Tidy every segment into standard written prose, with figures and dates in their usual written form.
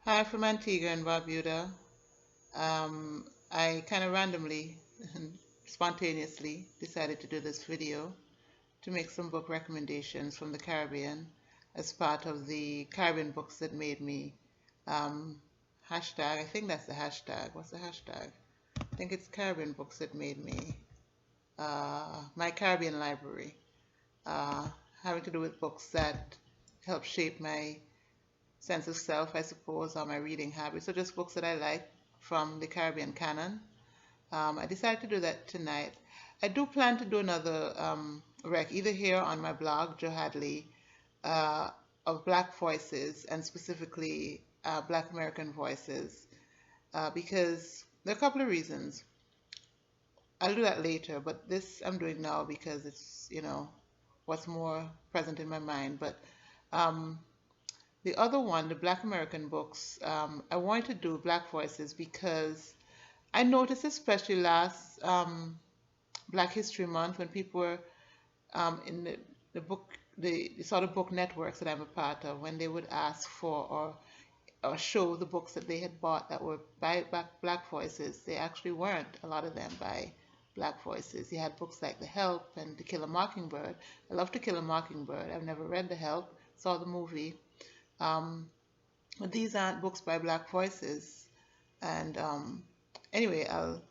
Hi from Antigua and Barbuda. I kind of randomly and spontaneously decided to do this video to make some book recommendations from the Caribbean as part of the Caribbean books that made me hashtag. I think that's the hashtag. What's the hashtag? I think it's Caribbean books that made me my Caribbean library, uh, having to do with books that help shape my sense of self, I suppose, or my reading habits, so just books that I like from the Caribbean canon. I decided to do that tonight. I do plan to do another rec, either here on my blog, Joe Hadley, uh, of Black voices, and specifically Black American voices, because there are a couple of reasons. I'll do that later, but this I'm doing now because it's, what's more present in my mind. But um, the other one, the Black American books, I wanted to do Black voices because I noticed, especially last Black History Month, when people were in the book, the sort of book networks that I'm a part of, when they would ask for or show the books that they had bought that were by Black voices, they actually weren't, a lot of them, by Black voices. You had books like The Help and To Kill a Mockingbird. I love To Kill a Mockingbird. I've never read The Help, saw the movie. Um, but these aren't books by Black voices. And anyway, I'll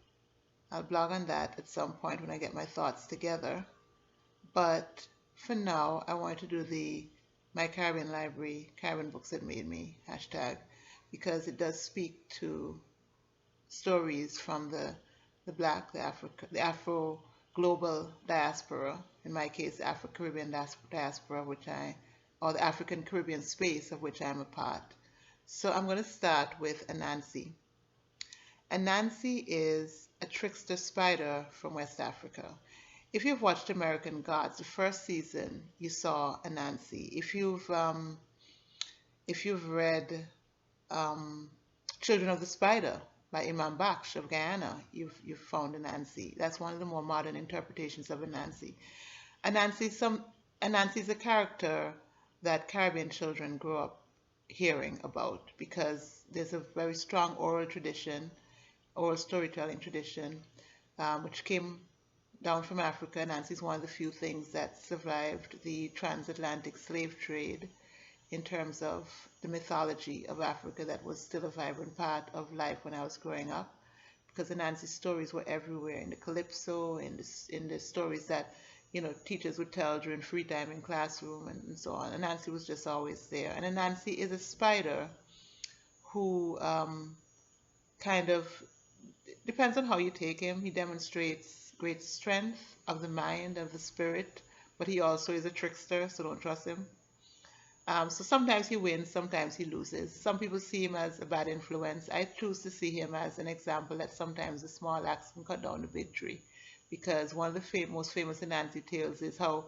blog on that at some point when I get my thoughts together. But for now, I wanted to do the My Caribbean Library, Caribbean Books That Made Me hashtag, because it does speak to stories from the Black, the Afro global diaspora, in my case, the Afro Caribbean diaspora, or the African Caribbean space of which I'm a part. So I'm going to start with Anansi. Anansi is a trickster spider from West Africa. If you've watched American Gods, the first season, you saw Anansi. If you've read Children of the Spider by Imam Baksh of Guyana, you've found Anansi. That's one of the more modern interpretations of Anansi. Anansi is a character that Caribbean children grew up hearing about because there's a very strong oral storytelling tradition, which came down from Africa. Anansi is one of the few things that survived the transatlantic slave trade in terms of the mythology of Africa that was still a vibrant part of life when I was growing up, because Anansi stories were everywhere in the calypso, in the stories that teachers would tell during free time in classroom and so on. Anansi was just always there. And Anansi is a spider who kind of depends on how you take him. He demonstrates great strength of the mind, of the spirit, but he also is a trickster, so don't trust him. So sometimes he wins, sometimes he loses. Some people see him as a bad influence. I choose to see him as an example that sometimes a small axe can cut down the big tree, because one of the most famous Anansi tales is how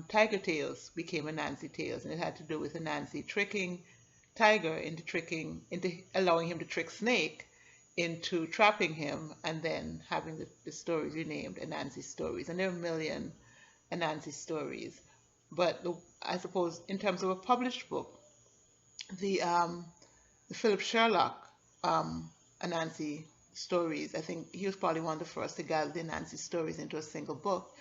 Tiger Tales became Anansi Tales, and it had to do with Anansi tricking Tiger into allowing him to trick Snake into trapping him, and then having the stories renamed Anansi stories. And there are a million Anansi stories. But I suppose in terms of a published book, the Philip Sherlock Anansi stories, I think he was probably one of the first to gather the Anansi stories into a single book.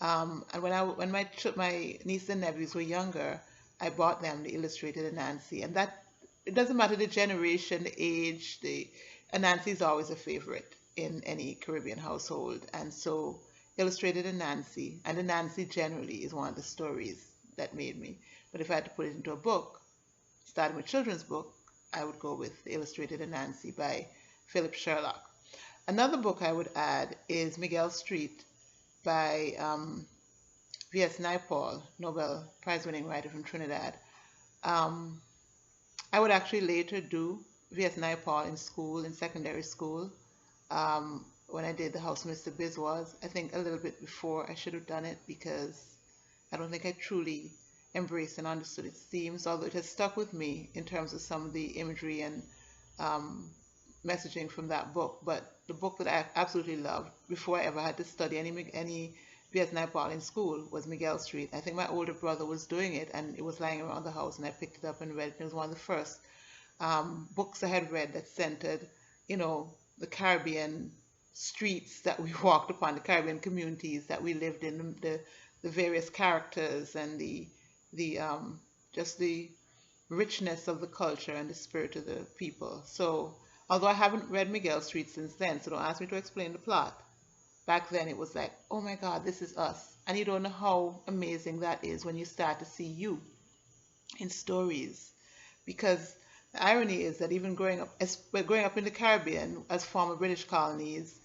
And when my nieces and nephews were younger, I bought them the illustrated Anansi, and that it doesn't matter the generation, the age, Anansi is always a favorite in any Caribbean household, and so illustrated Anansi, and Anansi generally is one of the stories that made me. But if I had to put it into a book, starting with children's book, I would go with the illustrated Anansi by Philip Sherlock. Another book I would add is Miguel Street by V.S. Naipaul, Nobel Prize-winning writer from Trinidad. I would actually later do V.S. Naipaul in school, in secondary school, when I did The House Mr. Biz Was. I think a little bit before I should have done it, because I don't think I truly embraced and understood its themes, although it has stuck with me in terms of some of the imagery and messaging from that book. But the book that I absolutely loved before I ever had to study any V.S. Naipaul in school was Miguel Street. I think my older brother was doing it, and it was lying around the house, and I picked it up and read it. It was one of the first books I had read that centered, the Caribbean streets that we walked upon, the Caribbean communities that we lived in, the various characters and the just the richness of the culture and the spirit of the people. So, although I haven't read Miguel Street since then, so don't ask me to explain the plot. Back then it was like, oh my God, this is us. And you don't know how amazing that is when you start to see you in stories. Because the irony is that even growing up in the Caribbean as former British colonies,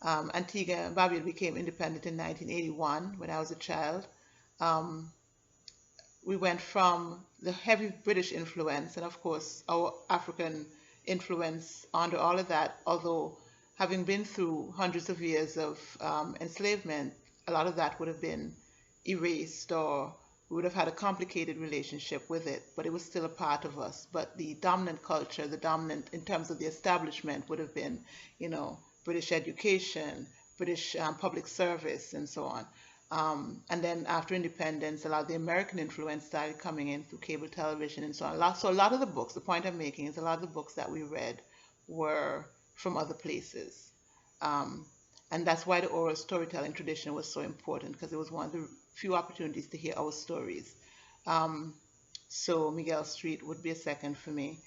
Antigua and Barbuda became independent in 1981 when I was a child. Um, we went from the heavy British influence and, of course, our African influence under all of that, although having been through hundreds of years of enslavement, a lot of that would have been erased, or we would have had a complicated relationship with it, but it was still a part of us. But the dominant culture, the dominant in terms of the establishment, would have been, British education, British public service, and so on. And then after independence, a lot of the American influence started coming in through cable television and so on. So a lot of the books, the point I'm making is a lot of the books that we read were from other places. And that's why the oral storytelling tradition was so important, because it was one of the few opportunities to hear our stories. So Miguel Street would be a second for me.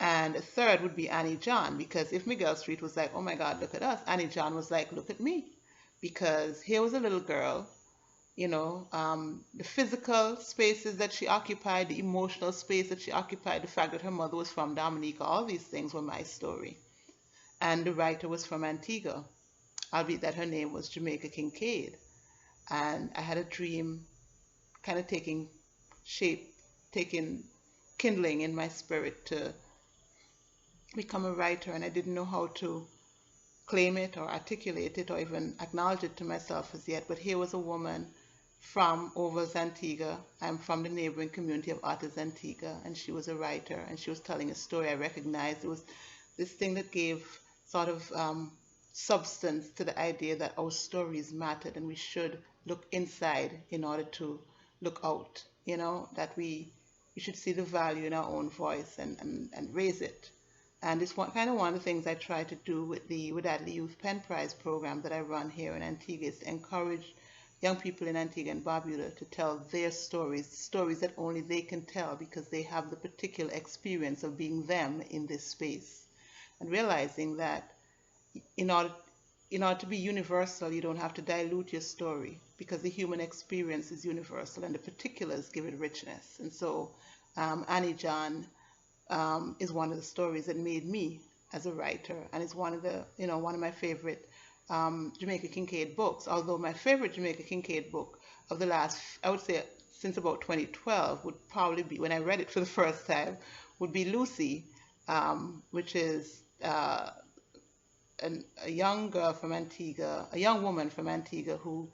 And a third would be Annie John, because if Miguel Street was like, oh my God, look at us, Annie John was like, look at me. Because here was a little girl, the physical spaces that she occupied, the emotional space that she occupied, the fact that her mother was from Dominica, all these things were my story. And the writer was from Antigua, albeit that her name was Jamaica Kincaid. And I had a dream kind of taking shape, kindling in my spirit to become a writer, and I didn't know how to claim it or articulate it or even acknowledge it to myself as yet. But here was a woman from Overs, Antigua. I'm from the neighboring community of Otters, Antigua, and she was a writer, and she was telling a story I recognized. It was this thing that gave sort of substance to the idea that our stories mattered and we should look inside in order to look out, that we should see the value in our own voice and raise it. And it's one of the things I try to do with the Wadadli Youth Pen Prize program that I run here in Antigua, is to encourage young people in Antigua and Barbuda to tell their stories that only they can tell, because they have the particular experience of being them in this space. And realizing that in order to be universal, you don't have to dilute your story, because the human experience is universal and the particulars give it richness. And so Annie John is one of the stories that made me as a writer, and it's one of my favorite Jamaica Kincaid books. Although my favorite Jamaica Kincaid book of the last, I would say since about 2012, would probably be, when I read it for the first time, would be Lucy, which is a young girl from Antigua, a young woman from Antigua who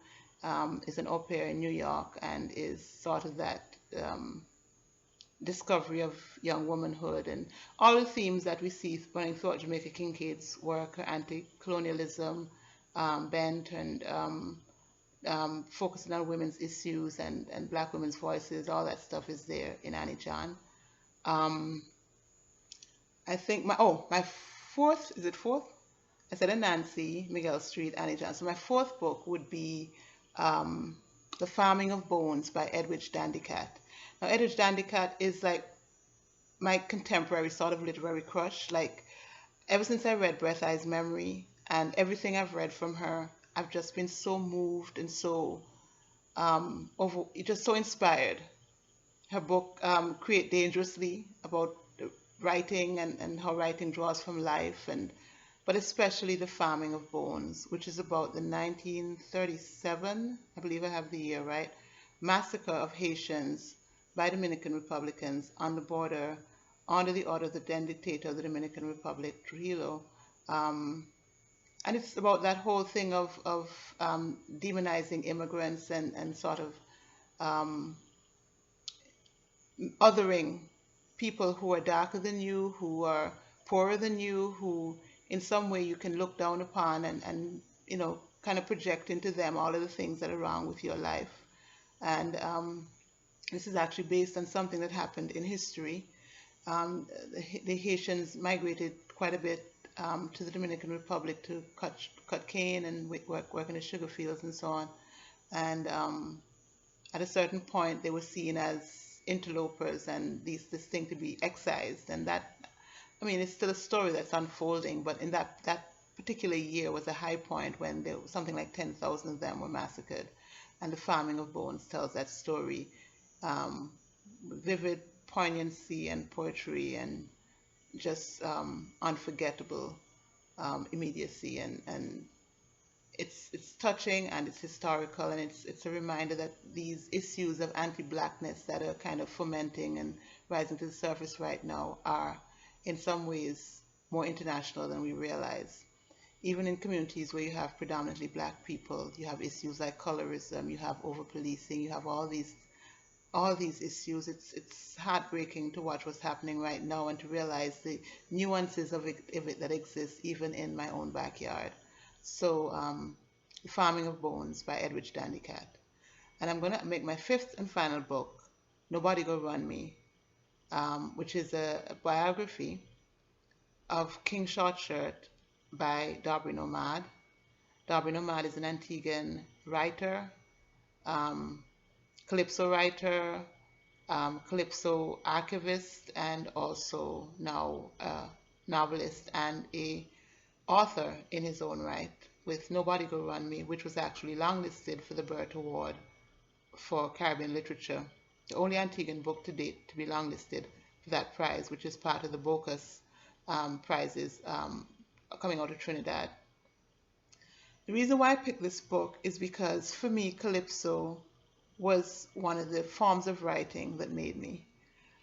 is an au pair in New York and is sort of that discovery of young womanhood and all the themes that we see running throughout Jamaica Kincaid's work, anti-colonialism bent, and focusing on women's issues and black women's voices. All that stuff is there in Annie John. I think my fourth, is it fourth? I said Anansi, Miguel Street, Annie John. So my fourth book would be The Farming of Bones by Edwidge Dandicat. Now, Edwidge Dandicat is like my contemporary sort of literary crush. Like, ever since I read Breath, Eyes, Memory, and everything I've read from her, I've just been so moved and so just so inspired. Her book, Create Dangerously, about writing and how writing draws from life, but especially The Farming of Bones, which is about the 1937, I believe I have the year right, massacre of Haitians by Dominican Republicans on the border under the order of the then dictator of the Dominican Republic, Trujillo. And it's about that whole thing of demonizing immigrants and sort of othering people who are darker than you, who are poorer than you, who in some way you can look down upon and kind of project into them all of the things that are wrong with your life. And this is actually based on something that happened in history. The Haitians migrated quite a bit to the Dominican Republic to cut cane and work in the sugar fields and so on. And at a certain point, they were seen as interlopers and this thing to be excised. And that, I mean, it's still a story that's unfolding, but in that particular year was a high point when there was something like 10,000 of them were massacred. And the Farming of Bones tells that story. Vivid poignancy and poetry and just unforgettable immediacy, and it's touching and it's historical, and it's a reminder that these issues of anti-blackness that are kind of fomenting and rising to the surface right now are in some ways more international than we realize. Even in communities where you have predominantly black people, you have issues like colorism, you have over-policing, you have all these issues. It's heartbreaking to watch what's happening right now and to realize the nuances of it that exist even in my own backyard. So, The Farming of Bones by Edwidge Dandycat. And I'm going to make my fifth and final book, Nobody Go Run Me, which is a biography of King Shortshirt by Darby Nomad. Darby Nomad is an Antiguan writer, calypso writer, calypso archivist, and also now a novelist and a author in his own right, with Nobody Go Run Me, which was actually longlisted for the Burt Award for Caribbean literature, the only Antiguan book to date to be longlisted for that prize, which is part of the Bocas prizes coming out of Trinidad. The reason why I picked this book is because for me, calypso was one of the forms of writing that made me,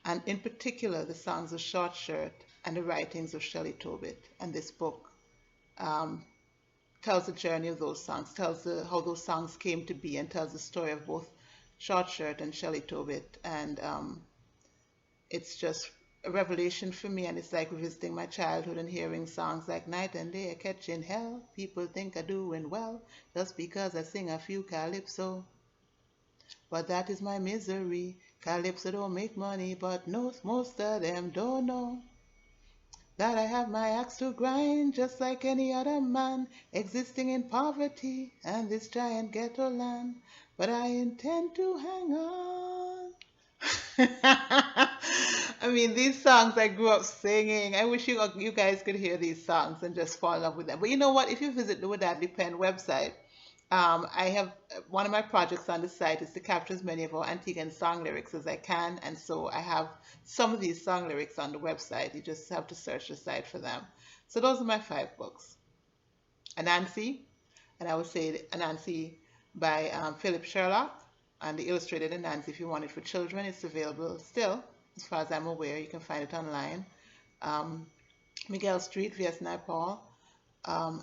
and in particular the songs of Shortshirt and the writings of Shelley Tobit. And this book tells the journey of those songs, tells how those songs came to be, and tells the story of both Shortshirt and Shelley Tobit. And it's just a revelation for me, and it's like revisiting my childhood and hearing songs like Night and Day, Catching Hell, People Think I'm Doing Well, Just Because I Sing a Few Calypso. But that is my misery. Calypso don't make money, but most of them don't know that I have my axe to grind, just like any other man, existing in poverty and this giant ghetto land. But I intend to hang on. I mean, these songs I grew up singing. I wish you guys could hear these songs and just fall in love with them. But you know what? If you visit the Wadadli Pen website, I have one of my projects on the site is to capture as many of our Antiguan song lyrics as I can, and so I have some of these song lyrics on the website. You just have to search the site for them. So those are my 5 books. Anansi, and I would say Anansi by Philip Sherlock, and the illustrated Anansi, if you want it for children, it's available still, as far as I'm aware. You can find it online. Miguel Street, V.S. Naipaul,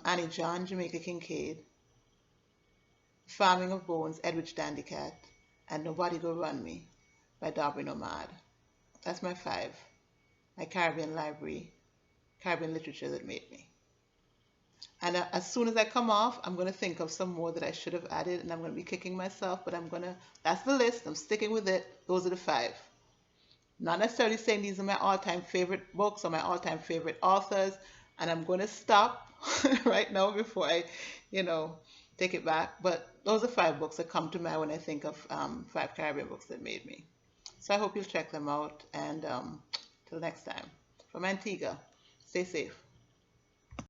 Annie John, Jamaica Kincaid, Farming of Bones, Edwidge Dandycat, and Nobody Go Run Me by Darby Nomad. That's my 5. My Caribbean library, Caribbean literature that made me. And as soon as I come off, I'm going to think of some more that I should have added, and I'm going to be kicking myself, but that's the list. I'm sticking with it. Those are the 5. Not necessarily saying these are my all-time favorite books or my all-time favorite authors, and I'm going to stop right now before I, take it back. But those are 5 books that come to mind when I think of 5 Caribbean books that made me. So I hope you'll check them out, and till next time. From Antigua, stay safe.